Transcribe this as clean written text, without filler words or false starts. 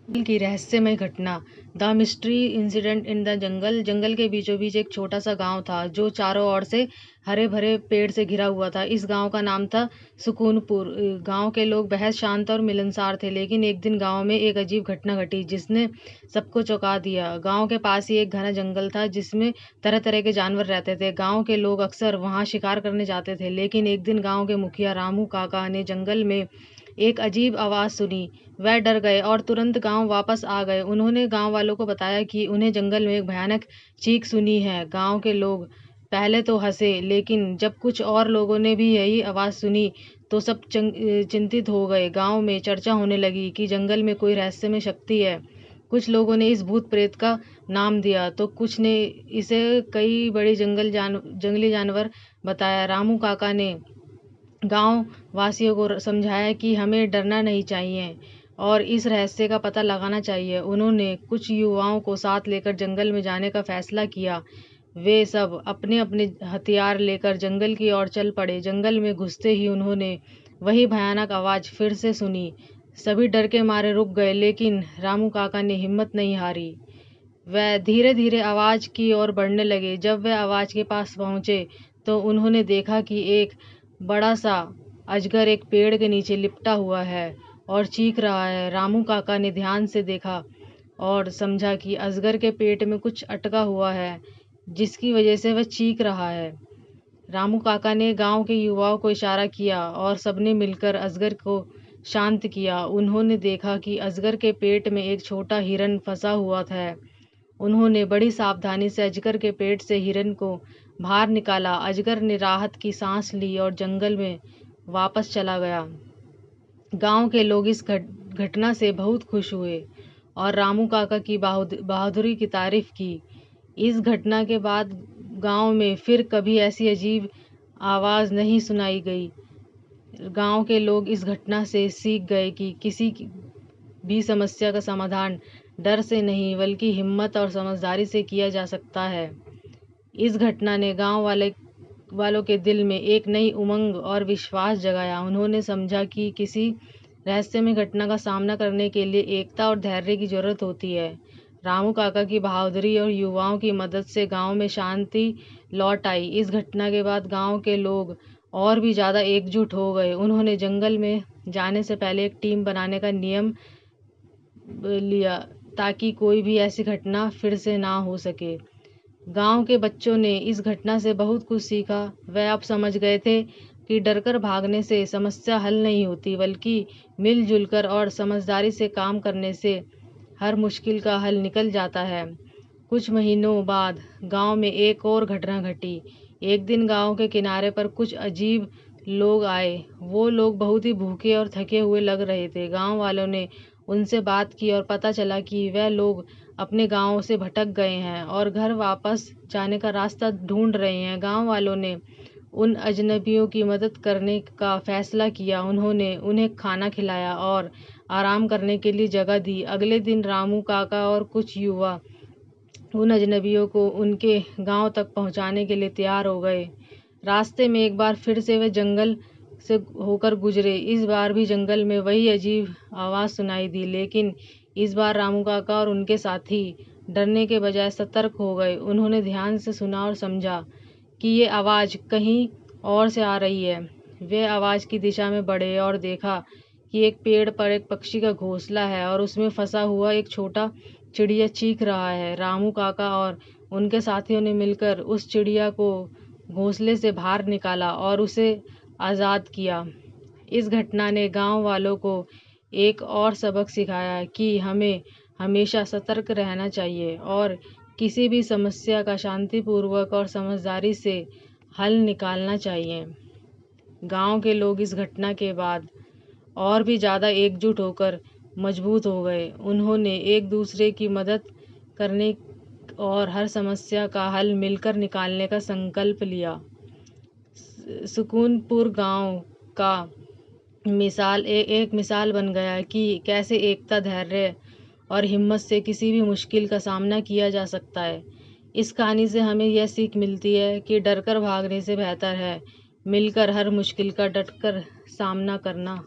जंगल की रहस्यमय घटना। The mystery incident in the jungle. जंगल के बीचों बीच एक छोटा सा गांव था जो चारों ओर से हरे भरे पेड़ से घिरा हुआ था। इस गांव का नाम था सुकूनपुर। गांव के लोग बेहद शांत और मिलनसार थे, लेकिन एक दिन गांव में एक अजीब घटना घटी जिसने सबको चौंका दिया। गांव के पास ही एक घना जंगल था जिसमें तरह तरह के जानवर रहते थे। गांव के लोग अक्सर वहां शिकार करने जाते थे, लेकिन एक दिन गांव के मुखिया रामू काका ने जंगल में एक अजीब आवाज़ सुनी। वह डर गए और तुरंत गांव वापस आ गए। उन्होंने गांव वालों को बताया कि उन्हें जंगल में एक भयानक चीख सुनी है। गांव के लोग पहले तो हंसे, लेकिन जब कुछ और लोगों ने भी यही आवाज़ सुनी तो सब चिंतित हो गए। गांव में चर्चा होने लगी कि जंगल में कोई रहस्यमय शक्ति है। कुछ लोगों ने इस भूत प्रेत का नाम दिया तो कुछ ने इसे कई बड़े जंगली जानवर बताया। रामू काका ने गांव वासियों को समझाया कि हमें डरना नहीं चाहिए और इस रहस्य का पता लगाना चाहिए। उन्होंने कुछ युवाओं को साथ लेकर जंगल में जाने का फैसला किया। वे सब अपने अपने हथियार लेकर जंगल की ओर चल पड़े। जंगल में घुसते ही उन्होंने वही भयानक आवाज़ फिर से सुनी। सभी डर के मारे रुक गए, लेकिन रामू काका ने हिम्मत नहीं हारी। वह धीरे धीरे आवाज़ की ओर बढ़ने लगे। जब वह आवाज़ के पास पहुंचे तो उन्होंने देखा कि एक बड़ा सा अजगर एक पेड़ के नीचे लिपटा हुआ है और चीख रहा है। रामू काका ने ध्यान से देखा और समझा कि अजगर के पेट में कुछ अटका हुआ है, जिसकी वजह से वह चीख रहा है। रामू काका ने गांव के युवाओं को इशारा किया और सबने मिलकर अजगर को शांत किया। उन्होंने देखा कि अजगर के पेट में एक छोटा हिरन फंसा हुआ था। उन्होंने बड़ी सावधानी से अजगर के पेट से हिरन को बाहर निकाला। अजगर ने राहत की सांस ली और जंगल में वापस चला गया। गांव के लोग इस घटना से बहुत खुश हुए और रामू काका की बहादुरी की तारीफ की। इस घटना के बाद गांव में फिर कभी ऐसी अजीब आवाज़ नहीं सुनाई गई। गांव के लोग इस घटना से सीख गए कि किसी भी समस्या का समाधान डर से नहीं बल्कि हिम्मत और समझदारी से किया जा सकता है। इस घटना ने वालों के दिल में एक नई उमंग और विश्वास जगाया। उन्होंने समझा कि किसी रहस्यमय घटना का सामना करने के लिए एकता और धैर्य की जरूरत होती है। रामू काका की बहादुरी और युवाओं की मदद से गांव में शांति लौट आई। इस घटना के बाद गांव के लोग और भी ज़्यादा एकजुट हो गए। उन्होंने जंगल में जाने से पहले एक टीम बनाने का नियम लिया ताकि कोई भी ऐसी घटना फिर से ना हो सके। गांव के बच्चों ने इस घटना से बहुत कुछ सीखा। वह अब समझ गए थे कि डरकर भागने से समस्या हल नहीं होती, बल्कि मिलजुल कर और समझदारी से काम करने से हर मुश्किल का हल निकल जाता है। कुछ महीनों बाद गांव में एक और घटना घटी। एक दिन गांव के किनारे पर कुछ अजीब लोग आए। वो लोग बहुत ही भूखे और थके हुए लग रहे थे। गांव वालों ने उनसे बात की और पता चला कि वह लोग अपने गांव से भटक गए हैं और घर वापस जाने का रास्ता ढूंढ रहे हैं। गांव वालों ने उन अजनबियों की मदद करने का फैसला किया। उन्होंने उन्हें खाना खिलाया और आराम करने के लिए जगह दी। अगले दिन रामू काका और कुछ युवा उन अजनबियों को उनके गांव तक पहुंचाने के लिए तैयार हो गए। रास्ते में एक बार फिर से वे जंगल से होकर गुजरे। इस बार भी जंगल में वही अजीब आवाज़ सुनाई दी, लेकिन इस बार रामू काका और उनके साथी डरने के बजाय सतर्क हो गए। उन्होंने ध्यान से सुना और समझा कि ये आवाज़ कहीं और से आ रही है। वे आवाज़ की दिशा में बढ़े और देखा कि एक पेड़ पर एक पक्षी का घोंसला है और उसमें फंसा हुआ एक छोटा चिड़िया चीख रहा है। रामू काका और उनके साथियों ने मिलकर उस चिड़िया को घोंसले से बाहर निकाला और उसे आज़ाद किया। इस घटना ने गांव वालों को एक और सबक सिखाया कि हमें हमेशा सतर्क रहना चाहिए और किसी भी समस्या का शांतिपूर्वक और समझदारी से हल निकालना चाहिए। गांव के लोग इस घटना के बाद और भी ज़्यादा एकजुट होकर मजबूत हो गए। उन्होंने एक दूसरे की मदद करने और हर समस्या का हल मिलकर निकालने का संकल्प लिया। सुकूनपुर गांव का एक मिसाल बन गया कि कैसे एकता, धैर्य और हिम्मत से किसी भी मुश्किल का सामना किया जा सकता है। इस कहानी से हमें यह सीख मिलती है कि डरकर भागने से बेहतर है मिलकर हर मुश्किल का डटकर सामना करना।